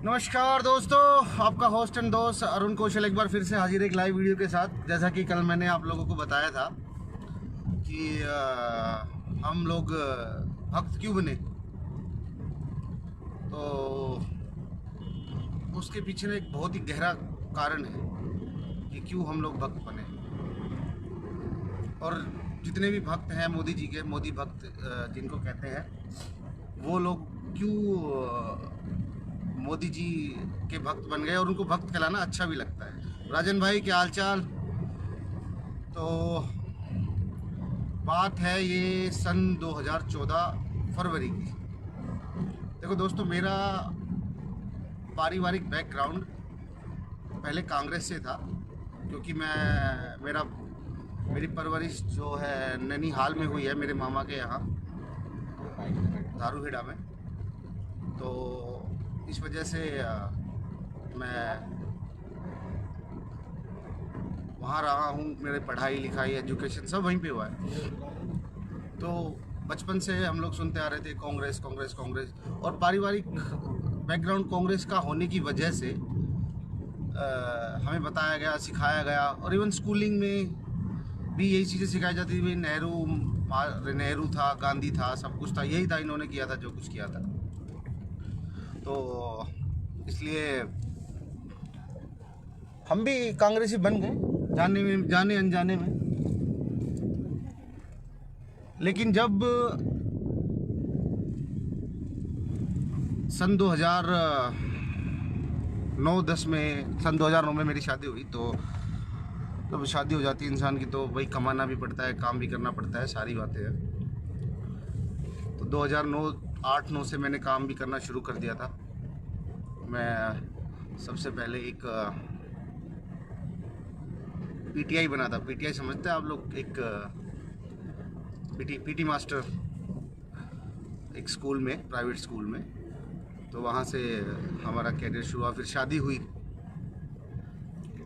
नमस्कार दोस्तों, आपका होस्ट एंड दोस्त अरुण कौशल एक बार फिर से हाजिर एक लाइव वीडियो के साथ। जैसा कि कल मैंने आप लोगों को बताया था कि हम लोग भक्त क्यों बने, तो उसके पीछे एक बहुत ही गहरा कारण है कि क्यों हम लोग भक्त बने। और जितने भी भक्त हैं मोदी जी के, मोदी भक्त जिनको कहते हैं, वो लोग क्यों मोदी जी के भक्त बन गए और उनको भक्त कहलाना अच्छा भी लगता है। राजन भाई, क्या हाल चाल? तो बात है ये सन 2014 फरवरी की। देखो दोस्तों, मेरा पारिवारिक बैकग्राउंड पहले कांग्रेस से था, क्योंकि मेरी परवरिश जो है नैनीहाल में हुई है, मेरे मामा के यहाँ दारूहेड़ा में। तो इस वजह से मैं वहाँ रहा हूँ। मेरे पढ़ाई लिखाई एजुकेशन सब वहीं पे हुआ है। तो बचपन से हम लोग सुनते आ रहे थे कांग्रेस कांग्रेस कांग्रेस, और पारिवारिक बैकग्राउंड कांग्रेस का होने की वजह से हमें बताया गया, सिखाया गया, और इवन स्कूलिंग में भी यही चीज़ें सिखाई जाती थी। नेहरू था, गांधी था, सब कुछ था, यही था, इन्होंने किया था जो कुछ किया था। तो इसलिए हम भी कांग्रेसी बन गए, जाने अनजाने में। लेकिन जब सन 2009 में मेरी शादी हुई, तो जब शादी हो जाती है इंसान की, तो वही कमाना भी पड़ता है, काम भी करना पड़ता है, सारी बातें हैं। तो 2008-9 से मैंने काम भी करना शुरू कर दिया था। मैं सबसे पहले एक पीटीआई बना था। पीटीआई समझते हैं आप लोग? एक पीटी मास्टर, एक स्कूल में, प्राइवेट स्कूल में। तो वहाँ से हमारा कैरियर शुरू हुआ। फिर शादी हुई,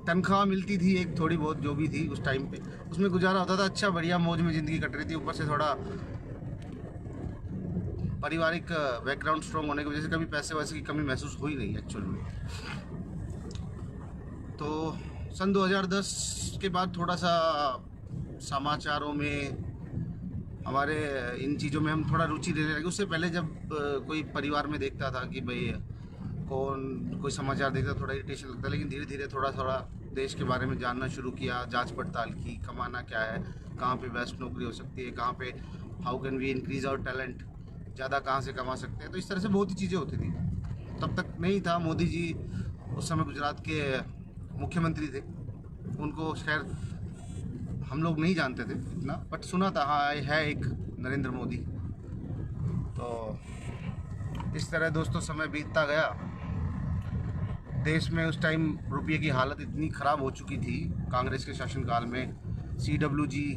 तनख्वाह मिलती थी एक थोड़ी बहुत, जो भी थी उस टाइम पे, उसमें गुजारा होता था। अच्छा, बढ़िया मौज में ज़िंदगी कट रही थी। ऊपर से थोड़ा पारिवारिक बैकग्राउंड स्ट्रॉन्ग होने की वजह से कभी पैसे वैसे की कमी महसूस हुई नहीं एक्चुअल में। तो सन 2010 के बाद थोड़ा सा समाचारों में, हमारे इन चीज़ों में हम थोड़ा रुचि लेने लगे। उससे पहले जब कोई परिवार में देखता था कि भाई कोई समाचार देखता, थोड़ा इरिटेशन लगता, लेकिन धीरे धीरे थोड़ा थोड़ा देश के बारे में जानना शुरू किया, जांच पड़ताल की, कमाना क्या है, कहाँ पे बेस्ट नौकरी हो सकती है, कहाँ पे how can we increase our talent, ज़्यादा कहाँ से कमा सकते हैं। तो इस तरह से बहुत ही चीज़ें होती थी। तब तक नहीं था। मोदी जी उस समय गुजरात के मुख्यमंत्री थे। उनको खैर हम लोग नहीं जानते थे इतना, बट सुना था, हाँ है एक नरेंद्र मोदी। तो इस तरह दोस्तों समय बीतता गया। देश में उस टाइम रुपये की हालत इतनी ख़राब हो चुकी थी कांग्रेस के शासनकाल में। CWG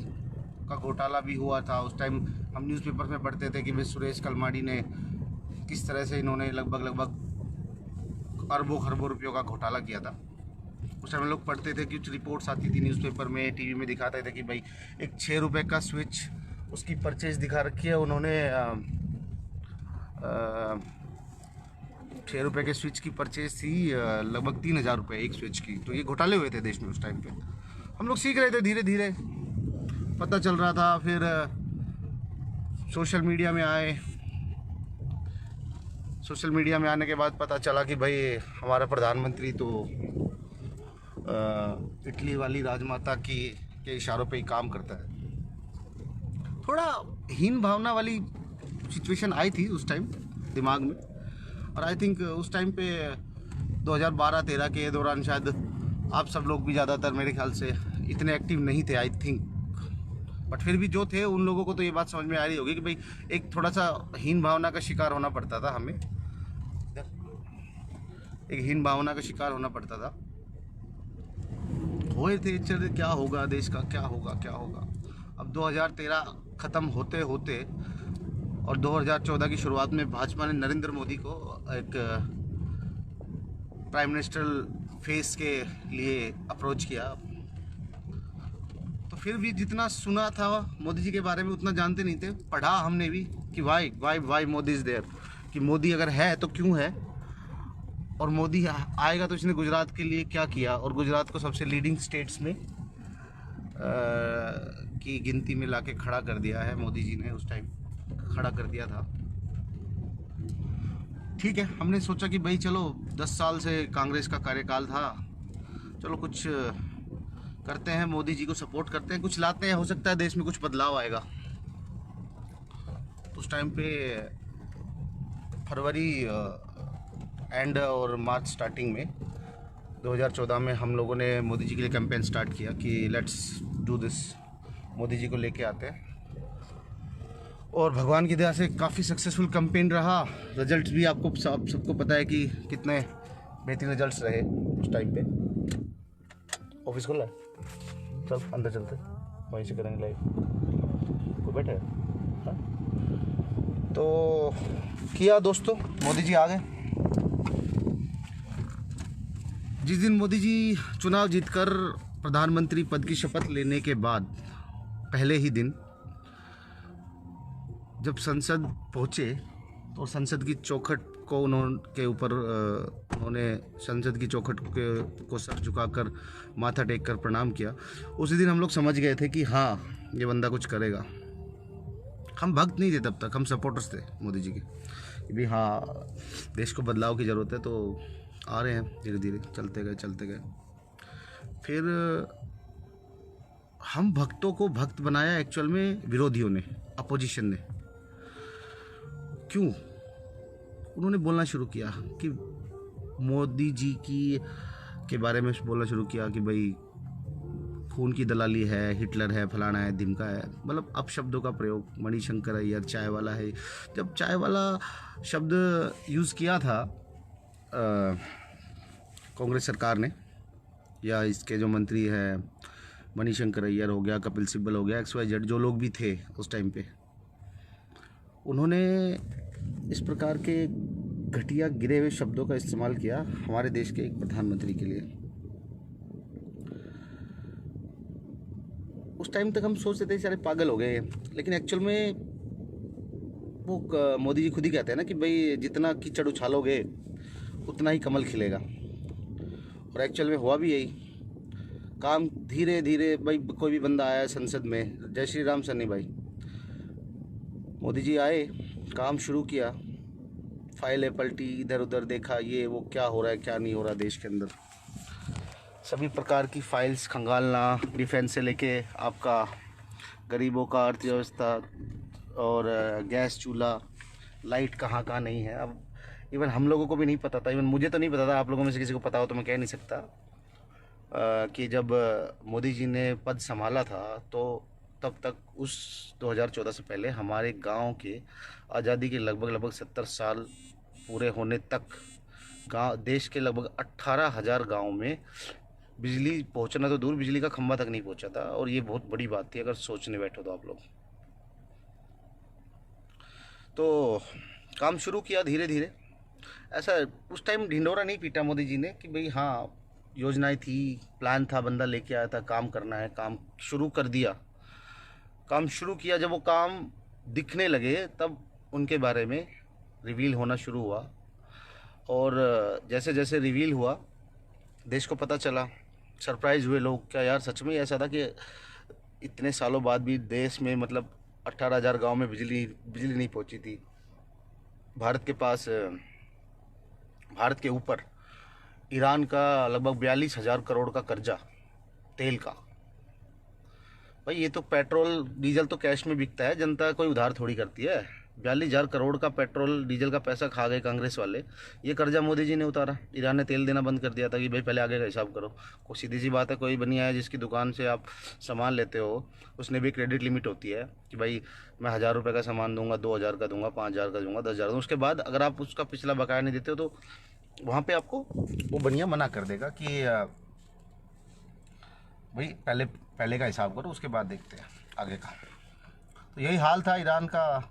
का घोटाला भी हुआ था उस टाइम। हम न्यूज़पेपर में पढ़ते थे कि भाई सुरेश कलमाडी ने किस तरह से, इन्होंने लगभग अरबों खरबों रुपयों का घोटाला किया था। उस टाइम लोग पढ़ते थे, कुछ रिपोर्ट्स आती थी न्यूज़पेपर में, टीवी में दिखाते थे कि भाई एक 6 रुपये का स्विच, उसकी परचेज दिखा रखी है उन्होंने। 6 रुपये के स्विच की परचेज थी लगभग 3,000 रुपये एक स्विच की। तो ये घोटाले हुए थे देश में उस टाइम पे। हम लोग सीख रहे थे, धीरे धीरे पता चल रहा था। फिर सोशल मीडिया में आए। सोशल मीडिया में आने के बाद पता चला कि भाई हमारा प्रधानमंत्री तो इटली वाली राजमाता के इशारों पे ही काम करता है। थोड़ा हीन भावना वाली सिचुएशन आई थी उस टाइम दिमाग में। और आई थिंक उस टाइम पे 2012-13 के दौरान शायद आप सब लोग भी ज़्यादातर मेरे ख्याल से इतने एक्टिव नहीं थे, आई थिंक। बट फिर भी जो थे उन लोगों को तो ये बात समझ में आ रही होगी कि भाई एक थोड़ा सा हीन भावना का शिकार होना पड़ता था हमें। एक हीन भावना का शिकार होना पड़ता था। हुए थे, चल क्या होगा देश का, क्या होगा क्या होगा। अब 2013 ख़त्म होते होते और 2014 की शुरुआत में भाजपा ने नरेंद्र मोदी को एक प्राइम मिनिस्टर फेस के लिए अप्रोच किया। तो फिर भी जितना सुना था मोदी जी के बारे में उतना जानते नहीं थे। पढ़ा हमने भी कि वाई मोदी इज़ देयर, कि मोदी अगर है तो क्यों है। और मोदी आएगा तो इसने गुजरात के लिए क्या किया, और गुजरात को सबसे लीडिंग स्टेट्स में की गिनती में लाके खड़ा कर दिया है मोदी जी ने, उस टाइम खड़ा कर दिया था। ठीक है, हमने सोचा कि भाई चलो 10 साल से कांग्रेस का कार्यकाल था, चलो कुछ करते हैं, मोदी जी को सपोर्ट करते हैं, कुछ लाते हैं, हो सकता है देश में कुछ बदलाव आएगा। उस टाइम पे फरवरी एंड और मार्च स्टार्टिंग में 2014 में हम लोगों ने मोदी जी के लिए कैंपेन स्टार्ट किया कि let's do this, Modi ji को लेके आते हैं। और भगवान की दया से काफ़ी सक्सेसफुल कैंपेन रहा। रिजल्ट भी आपको सबको पता है कि कितने बेहतरीन रिजल्ट्स रहे उस टाइम पे। ऑफिस खोला है, चल अंदर चलते, वहीं से करेंगे लाइव। कोई बैठे हाँ? तो किया दोस्तों, मोदी जी आ गए। जिस दिन मोदी जी चुनाव जीतकर प्रधानमंत्री पद की शपथ लेने के बाद पहले ही दिन जब संसद पहुँचे तो संसद की चौखट को उन्होंने संसद की चौखट को सर झुकाकर माथा टेक कर प्रणाम किया। उसी दिन हम लोग समझ गए थे कि हाँ, ये बंदा कुछ करेगा। हम भक्त नहीं थे तब तक, हम सपोर्टर्स थे मोदी जी के कि भाई हाँ, देश को बदलाव की ज़रूरत है, तो आ रहे हैं धीरे धीरे, चलते गए। फिर हम भक्तों को भक्त बनाया एक्चुअल में विरोधियों ने, अपोजिशन ने। क्यों? उन्होंने बोलना शुरू किया कि मोदी जी के बारे में बोलना शुरू किया कि भाई खून की दलाली है, हिटलर है, फलाना है, धिमका है, मतलब अपशब्दों का प्रयोग। मणिशंकर अय्यर चाय वाला है, जब चाय वाला शब्द यूज़ किया था कांग्रेस सरकार ने, या इसके जो मंत्री हैं मणिशंकर अय्यर हो गया, कपिल सिब्बल हो गया, XYZ जो लोग भी थे उस टाइम पे, उन्होंने इस प्रकार के घटिया गिरे हुए शब्दों का इस्तेमाल किया हमारे देश के एक प्रधानमंत्री के लिए। उस टाइम तक हम सोचते थे सारे पागल हो गए, लेकिन एक्चुअल में वो मोदी जी खुद ही कहते हैं ना कि भाई जितना कीचड़ उछालोगे उतना ही कमल खिलेगा। और एक्चुअल में हुआ भी यही काम। धीरे धीरे भाई कोई भी बंदा आया संसद में, जय श्री राम सन्नी भाई, मोदी जी आए, काम शुरू किया, फाइलें पलटी, इधर उधर देखा, ये वो क्या हो रहा है क्या नहीं हो रहा देश के अंदर, सभी प्रकार की फाइल्स खंगालना, डिफेंस से लेके आपका गरीबों का अर्थव्यवस्था और गैस चूल्हा, लाइट कहाँ कहाँ नहीं है। अब इवन हम लोगों को भी नहीं पता था, इवन मुझे तो नहीं पता था, आप लोगों में से किसी को पता हो तो मैं कह नहीं सकता कि जब मोदी जी ने पद संभाला था तो तब तक उस 2014 से पहले हमारे गांव के आज़ादी के लगभग 70 साल पूरे होने तक गांव, देश के लगभग 18,000 गाँव में बिजली पहुंचना तो दूर, बिजली का खंभा तक नहीं पहुंचा था। और ये बहुत बड़ी बात थी अगर सोचने बैठो तो आप लोग। तो काम शुरू किया धीरे धीरे। ऐसा उस टाइम ढिंडोरा नहीं पीटा मोदी जी ने कि भाई हाँ, योजनाएं थी, प्लान था, बंदा लेके आया था, काम करना है, काम शुरू कर दिया। काम शुरू किया, जब वो काम दिखने लगे तब उनके बारे में रिवील होना शुरू हुआ। और जैसे जैसे रिवील हुआ देश को पता चला, सरप्राइज़ हुए लोग, क्या यार सच में ऐसा था कि इतने सालों बाद भी देश में मतलब 18,000 गाँव में बिजली नहीं पहुंची थी। भारत के ऊपर ईरान का लगभग 42,000 करोड़ का कर्जा तेल का। भाई ये तो पेट्रोल डीजल तो कैश में बिकता है, जनता कोई उधार थोड़ी करती है। 42,000 करोड़ का पेट्रोल डीजल का पैसा खा गए कांग्रेस वाले। ये कर्जा मोदी जी ने उतारा। ईरान ने तेल देना बंद कर दिया था कि भाई पहले आगे का हिसाब करो। कोई सीधी सी बात है, कोई बनिया है जिसकी दुकान से आप सामान लेते हो, उसने भी क्रेडिट लिमिट होती है कि भाई मैं 1,000 रुपये का सामान दूंगा, 2,000 का दूंगा, 5,000 का दूंगा, 10,000 दूंगा। उसके बाद अगर आप उसका पिछला बकाया नहीं देते हो तो वहाँ पे आपको वो बनिया मना कर देगा कि भाई पहले का हिसाब करो, उसके बाद देखते हैं आगे का। तो यही हाल था ईरान का।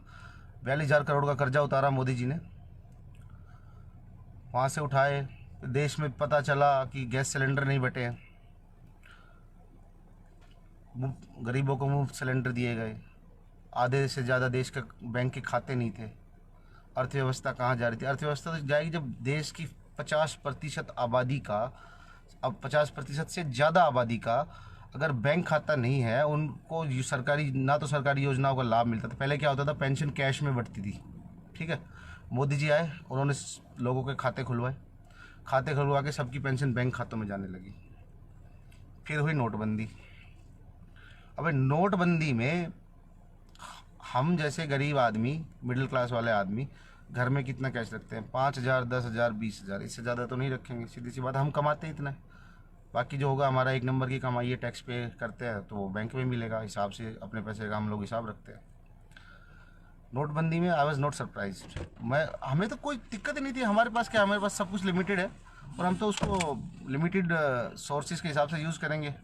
42,000 करोड़ का कर्जा उतारा मोदी जी ने, वहाँ से उठाए। देश में पता चला कि गैस सिलेंडर नहीं बटे हैं, गरीबों को मुफ्त सिलेंडर दिए गए। आधे से ज़्यादा देश के बैंक के खाते नहीं थे। अर्थव्यवस्था कहाँ जा रही थी? अर्थव्यवस्था तो जाएगी जब देश की 50% आबादी का, अब 50% से ज़्यादा आबादी का अगर बैंक खाता नहीं है, उनको सरकारी, ना तो सरकारी योजनाओं का लाभ मिलता था। पहले क्या होता था, पेंशन कैश में बढ़ती थी, ठीक है। मोदी जी आए, उन्होंने लोगों के खाते खुलवाए, खाते खुलवा के सबकी पेंशन बैंक खातों में जाने लगी। फिर हुई नोटबंदी। अबे नोटबंदी में हम जैसे गरीब आदमी, मिडिल क्लास वाले आदमी घर में कितना कैश रखते हैं? 5,000, 10,000, 20,000, इससे ज़्यादा तो नहीं रखेंगे। सीधी सी बात, हम कमाते ही इतना है। बाकी जो होगा हमारा 1 नंबर की कमाई है, टैक्स पे करते हैं तो वो बैंक में मिलेगा, हिसाब से अपने पैसे का हम लोग हिसाब रखते हैं। नोटबंदी में आई वॉज नॉट सरप्राइज। हमें तो कोई दिक्कत ही नहीं थी। हमारे पास क्या, हमारे पास सब कुछ लिमिटेड है और हम तो उसको लिमिटेड सोर्सेज के हिसाब से यूज़ करेंगे।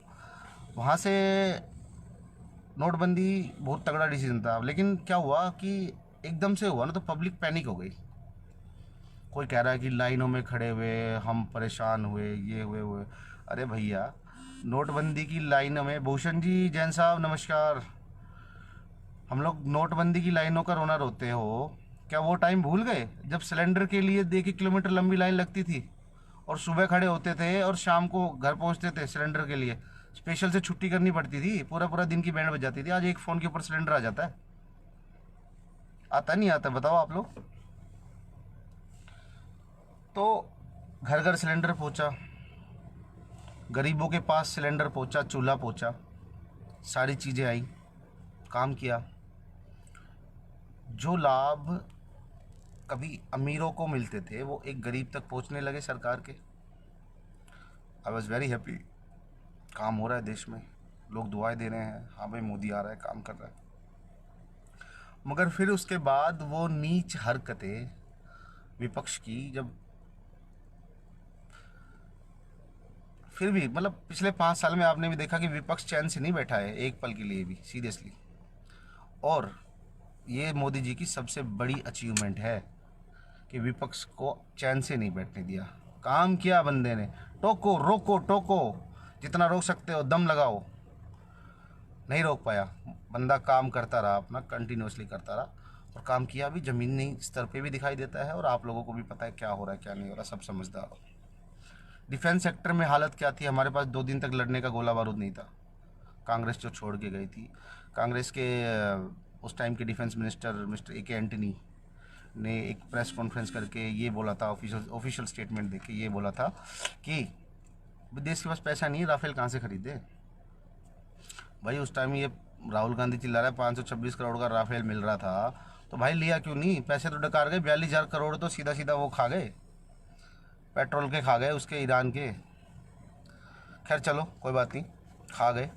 वहाँ से नोटबंदी बहुत तगड़ा डिसीजन था, लेकिन क्या हुआ कि एकदम से हुआ ना तो पब्लिक पैनिक हो गई। कोई कह रहा है कि लाइनों में खड़े हुए हम परेशान हुए, ये हुए। अरे भैया, नोटबंदी की लाइनों में, भूषण जी, जैन साहब नमस्कार, हम लोग नोटबंदी की लाइनों का रोना रोते हो, क्या वो टाइम भूल गए जब सिलेंडर के लिए 1 किलोमीटर लंबी लाइन लगती थी और सुबह खड़े होते थे और शाम को घर पहुंचते थे? सिलेंडर के लिए स्पेशल से छुट्टी करनी पड़ती थी, पूरा पूरा दिन की बैंड बज जाती थी। आज एक फ़ोन के ऊपर सिलेंडर आ जाता है। आता नहीं आता, बताओ आप लोग। तो घर घर सिलेंडर पहुंचा, गरीबों के पास सिलेंडर पहुंचा, चूल्हा पहुंचा, सारी चीज़ें आई, काम किया। जो लाभ कभी अमीरों को मिलते थे वो एक गरीब तक पहुंचने लगे सरकार के। I was very happy. काम हो रहा है देश में, लोग दुआएं दे रहे हैं, हाँ भाई मोदी आ रहा है, काम कर रहा है। मगर फिर उसके बाद वो नीच हरकतें विपक्ष की, जब फिर भी मतलब पिछले 5 साल में आपने भी देखा कि विपक्ष चैन से नहीं बैठा है एक पल के लिए भी, सीरियसली। और ये मोदी जी की सबसे बड़ी अचीवमेंट है कि विपक्ष को चैन से नहीं बैठने दिया। काम किया बंदे ने, टोको रोको टोको, जितना रोक सकते हो दम लगाओ। नहीं रोक पाया बंदा, काम करता रहा अपना, कंटिन्यूसली करता रहा और काम किया भी, ज़मीनी स्तर पे भी दिखाई देता है और आप लोगों को भी पता है क्या हो रहा है क्या नहीं हो रहा, सब समझदार हो। डिफेंस सेक्टर में हालत क्या थी, हमारे पास 2 दिन तक लड़ने का गोला बारूद नहीं था। कांग्रेस जो छोड़ के गई थी, कांग्रेस के उस टाइम के डिफेंस मिनिस्टर मिस्टर ए के एंटनी ने एक प्रेस कॉन्फ्रेंस करके ये बोला था, ऑफिशियल स्टेटमेंट देके ये बोला था कि देश के पास पैसा नहीं है, राफेल कहाँ से खरीदे। भाई उस टाइम ये राहुल गांधी चिल्ला रहा है 526 करोड़ का राफेल मिल रहा था, तो भाई लिया क्यों नहीं? पैसे तो डकार गए, 42,000 करोड़ तो सीधा सीधा वो खा गए, पेट्रोल के खा गए, उसके ईरान के। खैर चलो कोई बात नहीं, खा गए,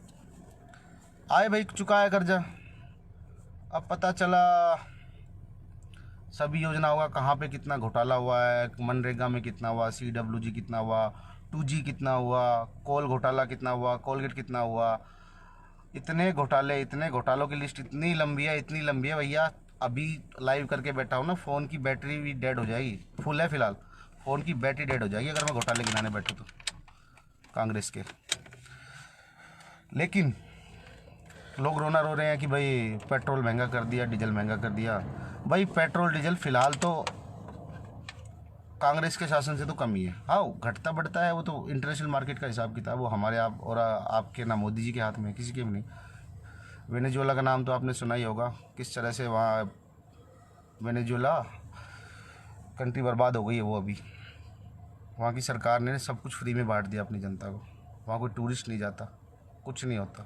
आए भाई चुकाया कर्जा। अब पता चला सभी योजनाओं का कहाँ पे कितना घोटाला हुआ है, मनरेगा में कितना हुआ, CWG कितना हुआ, 2G कितना हुआ, कोल घोटाला कितना हुआ, कोलगेट कितना हुआ। इतने घोटालों की लिस्ट इतनी लंबी है, इतनी लंबी है भैया। अभी लाइव करके बैठा हूँ ना, फ़ोन की बैटरी भी डेड हो जाएगी, फुल है फिलहाल, फ़ोन की बैटरी डेड हो जाएगी अगर मैं घोटाले गिनाने बैठूँ तो, कांग्रेस के। लेकिन लोग रोना रो रहे हैं कि भाई पेट्रोल महंगा कर दिया, डीजल महंगा कर दिया। भाई पेट्रोल डीजल फ़िलहाल तो कांग्रेस के शासन से तो कम ही है। हाँ घटता बढ़ता है, वो तो इंटरनेशनल मार्केट का हिसाब किताब, वो हमारे आप और आपके ना मोदी जी के हाथ में, किसी के भी नहीं। वेनेजुएला का नाम तो आपने सुना ही होगा, किस तरह से वहाँ वेनेजुएला कंट्री बर्बाद हो गई है वो अभी। वहाँ की सरकार ने सब कुछ फ्री में बांट दिया अपनी जनता को, वहाँ कोई टूरिस्ट नहीं जाता, कुछ नहीं होता।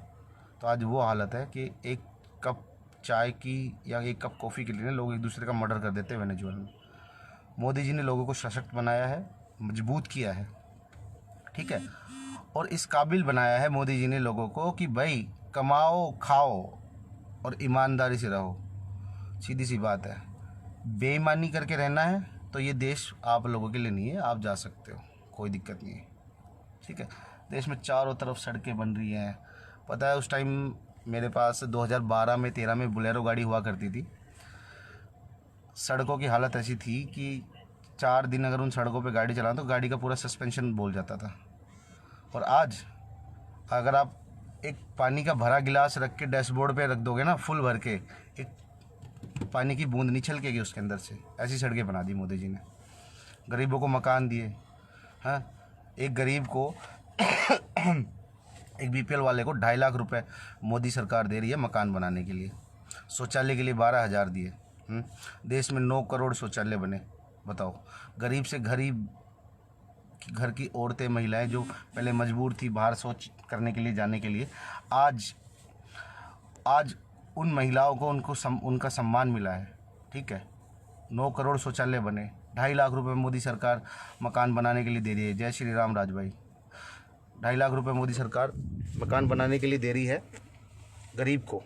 तो आज वो हालत है कि एक कप चाय की या एक कप कॉफ़ी के लिए लोग एक दूसरे का मर्डर कर देते हैं वेनेजुएला में। मोदी जी ने लोगों को सशक्त बनाया है, मजबूत किया है, ठीक है, और इस काबिल बनाया है मोदी जी ने लोगों को कि भाई कमाओ खाओ और ईमानदारी से रहो। सीधी सी बात है, बेईमानी करके रहना है तो ये देश आप लोगों के लिए नहीं है, आप जा सकते हो, कोई दिक्कत नहीं है, ठीक है। देश में चारों तरफ सड़कें बन रही हैं। पता है उस टाइम मेरे पास 2012 में 13 में बुलेरो गाड़ी हुआ करती थी। सड़कों की हालत ऐसी थी कि 4 दिन अगर उन सड़कों पे गाड़ी चलाओ तो गाड़ी का पूरा सस्पेंशन बोल जाता था। और आज अगर आप एक पानी का भरा गिलास रख के डैशबोर्ड पे रख दोगे ना, फुल भर के, एक पानी की बूंद नहीं छलकेगी उसके अंदर से। ऐसी सड़कें बना दी मोदी जी ने। गरीबों को मकान दिए, हाँ, एक गरीब को एक बीपीएल वाले को 2.5 लाख रुपए मोदी सरकार दे रही है मकान बनाने के लिए। शौचालय के लिए 12,000 दिए। देश में 9 करोड़ शौचालय बने। बताओ, गरीब से गरीब घर की औरतें, महिलाएं जो पहले मजबूर थी बाहर शौच करने के लिए जाने के लिए, आज उन महिलाओं को उनका सम्मान मिला है। ठीक है, 9 करोड़ शौचालय बने, 2.5 लाख रुपए मोदी सरकार मकान बनाने के लिए दे रही है। जय श्री राम राजभाई। 2.5 लाख रुपए मोदी सरकार मकान बनाने के लिए दे रही है गरीब को।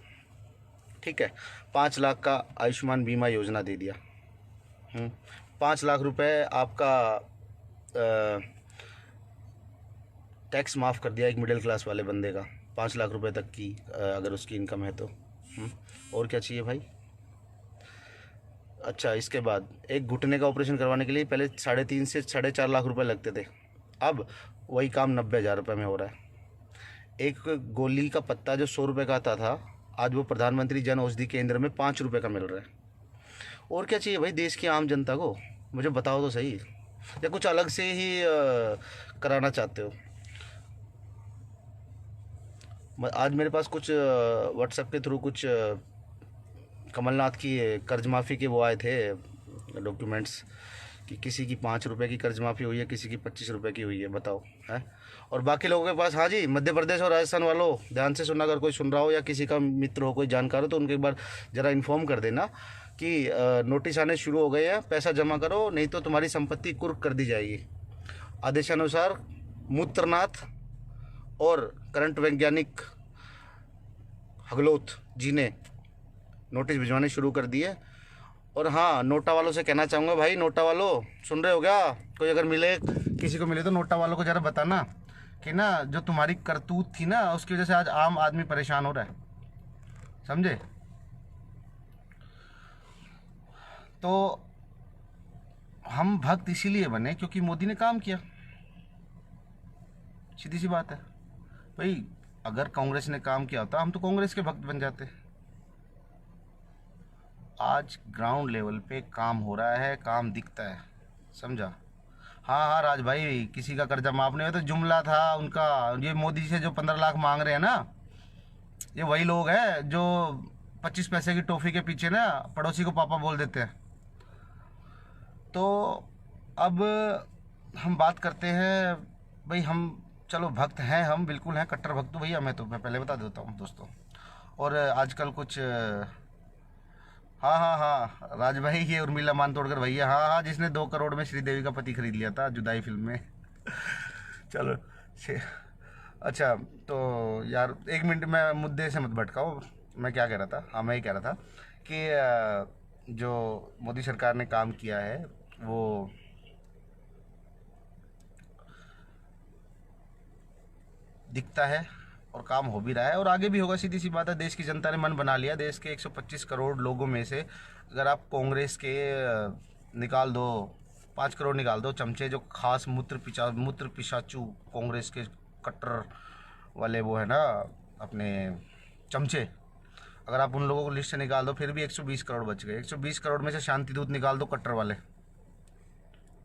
ठीक है, 5 लाख का आयुष्मान बीमा योजना दे दिया। 5 लाख रुपए आपका टैक्स माफ़ कर दिया एक मिडिल क्लास वाले बंदे का, 5 लाख रुपए तक की अगर उसकी इनकम है तो। और क्या चाहिए भाई। अच्छा, इसके बाद एक घुटने का ऑपरेशन करवाने के लिए पहले 3.5 से 4.5 लाख रुपए लगते थे, अब वही काम 90,000 रुपये में हो रहा है। एक गोली का पत्ता जो 100 रुपये का आता था, आज वो प्रधानमंत्री जन औषधि केंद्र में 5 रुपये का मिल रहा है। और क्या चाहिए भाई देश की आम जनता को, मुझे बताओ तो सही। या कुछ अलग से ही कराना चाहते हो। आज मेरे पास कुछ व्हाट्सएप के थ्रू कुछ कमलनाथ की कर्ज माफ़ी के वो आए थे डॉक्यूमेंट्स, कि किसी की 5 रुपये की कर्ज माफ़ी हुई है, किसी की 25 रुपये की हुई है। बताओ है। और बाकी लोगों के पास, हाँ जी, मध्य प्रदेश और राजस्थान वालों ध्यान से सुनना, अगर कोई सुन रहा हो या किसी का मित्र हो, कोई जानकार हो, तो उनको एक बार ज़रा इन्फॉर्म कर देना कि नोटिस आने शुरू हो गए हैं, पैसा जमा करो नहीं तो तुम्हारी संपत्ति कुर्क कर दी जाएगी। आदेशानुसार मूत्रनाथ और करंट वैज्ञानिक हगलोत जी ने नोटिस भिजवाने शुरू कर दिए। और हाँ, नोटा वालों से कहना चाहूँगा, भाई नोटा वालों सुन रहे हो क्या, कोई अगर मिले, किसी को मिले तो नोटा वालों को ज़रा बताना कि ना जो तुम्हारी करतूत थी ना, उसकी वजह से आज आम आदमी परेशान हो रहा है, समझे। तो हम भक्त इसीलिए बने क्योंकि मोदी ने काम किया, सीधी सी बात है भाई। अगर कांग्रेस ने काम किया होता हम तो कांग्रेस के भक्त बन जाते। आज ग्राउंड लेवल पे काम हो रहा है, काम दिखता है, समझा। हाँ हाँ राज भाई, किसी का कर्जा माफ नहीं हुआ तो जुमला था उनका। ये मोदी से जो 15 लाख मांग रहे हैं ना, ये वही लोग हैं जो 25 पैसे की टॉफ़ी के पीछे ना पड़ोसी को पापा बोल देते हैं। तो अब हम बात करते हैं भाई, हम चलो भक्त हैं, हम बिल्कुल हैं, कट्टर भक्त भैया। मैं पहले बता देता हूँ दोस्तों। और आजकल कुछ हाँ हाँ हाँ राज भाई, ये उर्मिला मान तोड़कर भैया, हाँ हाँ, जिसने 2 करोड़ में श्रीदेवी का पति खरीद लिया था जुदाई फिल्म में। चलो अच्छा, तो यार 1 मिनट, मैं मुद्दे से मत भटकाओ। मैं क्या कह रहा था, हाँ मैं ये कह रहा था कि जो मोदी सरकार ने काम किया है वो दिखता है और काम हो भी रहा है और आगे भी होगा, सीधी सी बात है। देश की जनता ने मन बना लिया। देश के 125 करोड़ लोगों में से अगर आप कांग्रेस के निकाल दो, 5 करोड़ निकाल दो चमचे, जो खास मूत्र पिशाचू कांग्रेस के कट्टर वाले वो है ना अपने चमचे, अगर आप उन लोगों को लिस्ट से निकाल दो, फिर भी 120 करोड़ बच गए। 120 करोड़ में से शांति दूत निकाल दो, कट्टर वाले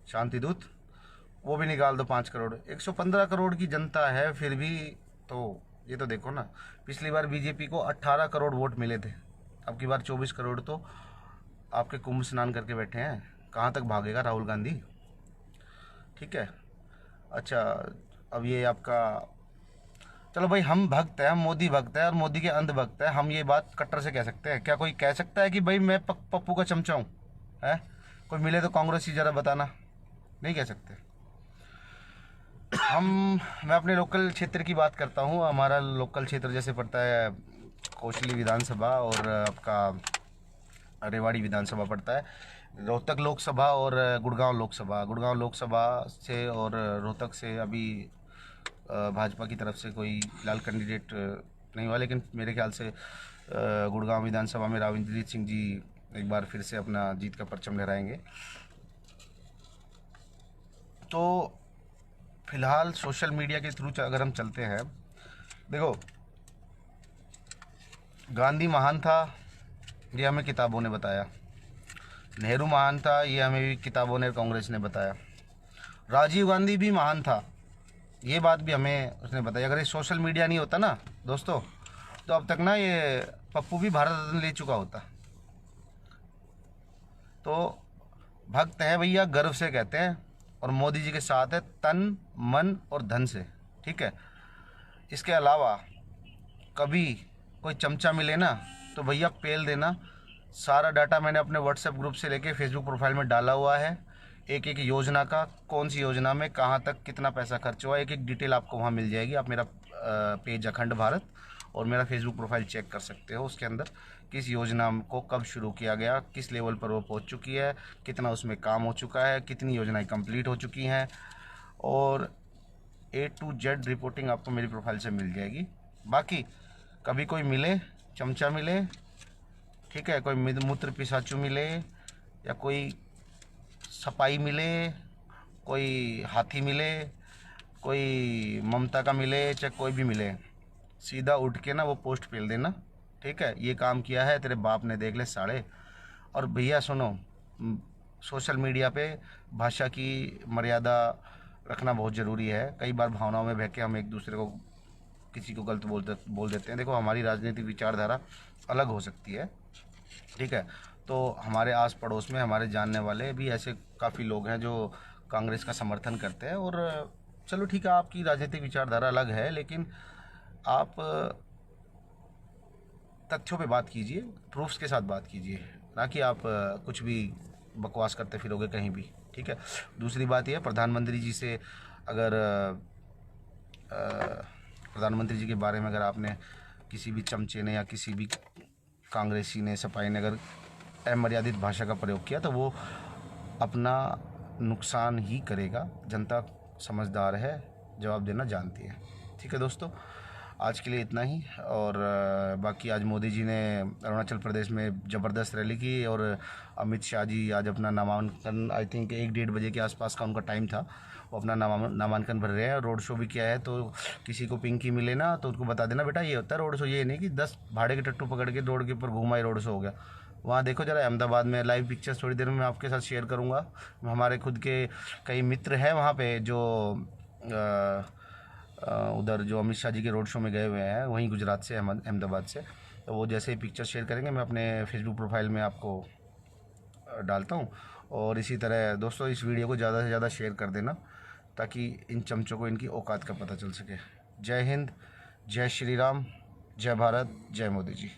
शांति दूत, वो भी निकाल दो 5 करोड़, 115 करोड़ की जनता है फिर भी। तो ये तो देखो ना, पिछली बार बीजेपी को 18 करोड़ वोट मिले थे, अब की बार 24 करोड़ तो आपके कुंभ स्नान करके बैठे हैं। कहाँ तक भागेगा राहुल गांधी। ठीक है, अच्छा, अब ये आपका, चलो भाई, हम भक्त हैं, हम मोदी भक्त है और मोदी के अंध भक्त है, हम ये बात कट्टर से कह सकते हैं क्या? कोई कह सकता है कि भाई मैं पप्पू का चमचा हूँ? है कोई मिले तो कांग्रेस ही ज़रा बताना, नहीं कह सकते। मैं अपने लोकल क्षेत्र की बात करता हूँ। हमारा लोकल क्षेत्र जैसे पड़ता है कोसली विधानसभा और आपका रेवाड़ी विधानसभा पड़ता है, रोहतक लोकसभा और गुड़गांव लोकसभा से और रोहतक से अभी भाजपा की तरफ से कोई फिलहाल कैंडिडेट नहीं हुआ, लेकिन मेरे ख्याल से गुड़गांव विधानसभा में राव इंद्रजीत सिंह जी एक बार फिर से अपना जीत का परचम लहराएंगे। तो फिलहाल सोशल मीडिया के थ्रू अगर हम चलते हैं, देखो, गांधी महान था ये हमें किताबों ने बताया, नेहरू महान था ये हमें भी किताबों ने, कांग्रेस ने बताया, राजीव गांधी भी महान था, ये बात भी हमें उसने बताई। अगर ये सोशल मीडिया नहीं होता ना दोस्तों, तो अब तक ना ये पप्पू भी भारत रत्न ले चुका होता। तो भक्त है भैया, गर्व से कहते हैं, और मोदी जी के साथ है तन मन और धन से, ठीक है। इसके अलावा कभी कोई चमचा मिले ना तो भैया पेल देना। सारा डाटा मैंने अपने व्हाट्सएप ग्रुप से लेके फेसबुक प्रोफाइल में डाला हुआ है, एक एक योजना का, कौन सी योजना में कहाँ तक कितना पैसा खर्च हुआ, एक एक डिटेल आपको वहाँ मिल जाएगी। आप मेरा पेज अखंड भारत और मेरा फेसबुक प्रोफाइल चेक कर सकते हो। उसके अंदर किस योजना को कब शुरू किया गया, किस लेवल पर वो पहुँच चुकी है, कितना उसमें काम हो चुका है, कितनी योजनाएं कंप्लीट हो चुकी हैं, और A to Z रिपोर्टिंग आपको मेरी प्रोफाइल से मिल जाएगी। बाकी कभी कोई मिले, चमचा मिले, ठीक है, कोई मूत्र पिशाचू मिले, या कोई सपाई मिले, कोई हाथी मिले, कोई ममता का मिले, चाहे कोई भी मिले, सीधा उठ के ना वो पोस्ट पेल देना, ठीक है। ये काम किया है तेरे बाप ने, देख ले साले। और भैया सुनो, सोशल मीडिया पे भाषा की मर्यादा रखना बहुत ज़रूरी है। कई बार भावनाओं में बह के हम एक दूसरे को, किसी को गलत बोल देते हैं। देखो, हमारी राजनीतिक विचारधारा अलग हो सकती है, ठीक है। तो हमारे आस पड़ोस में हमारे जानने वाले भी ऐसे काफ़ी लोग हैं जो कांग्रेस का समर्थन करते हैं। और चलो ठीक है, आपकी राजनीतिक विचारधारा अलग है, लेकिन आप तथ्यों पे बात कीजिए, प्रूफ्स के साथ बात कीजिए, ना कि आप कुछ भी बकवास करते फिरोगे कहीं भी, ठीक है। दूसरी बात यह, प्रधानमंत्री जी से अगर प्रधानमंत्री जी के बारे में अगर आपने किसी भी चमचे ने या किसी भी कांग्रेसी ने, सपाई ने अगर अमर्यादित भाषा का प्रयोग किया, तो वो अपना नुकसान ही करेगा। जनता समझदार है, जवाब देना जानती है, ठीक है दोस्तों। आज के लिए इतना ही। और बाकी आज मोदी जी ने अरुणाचल प्रदेश में ज़बरदस्त रैली की, और अमित शाह जी आज अपना नामांकन, आई थिंक 1-1:30 बजे के आसपास का उनका टाइम था, वो अपना नामांकन भर रहे हैं। रोड शो भी किया है। तो किसी को पिंकी मिले ना तो उनको बता देना, बेटा ये होता है रोड शो, ये नहीं कि 10 भाड़े के टट्टू पकड़ के रोड के ऊपर घुमा ही रोड शो हो गया। वहाँ देखो ज़रा अहमदाबाद में, लाइव पिक्चर्स थोड़ी देर में मैं आपके साथ शेयर करूँगा। हमारे खुद के कई मित्र हैं वहाँ पे जो उधर जो अमित शाह जी के रोड शो में गए हुए हैं, वहीं गुजरात से, अहमदाबाद से। तो वो जैसे ही पिक्चर शेयर करेंगे मैं अपने फेसबुक प्रोफाइल में आपको डालता हूँ। और इसी तरह दोस्तों, इस वीडियो को ज़्यादा से ज़्यादा शेयर कर देना, ताकि इन चमचों को इनकी औकात का पता चल सके। जय हिंद, जय श्री राम, जय भारत, जय मोदी जी।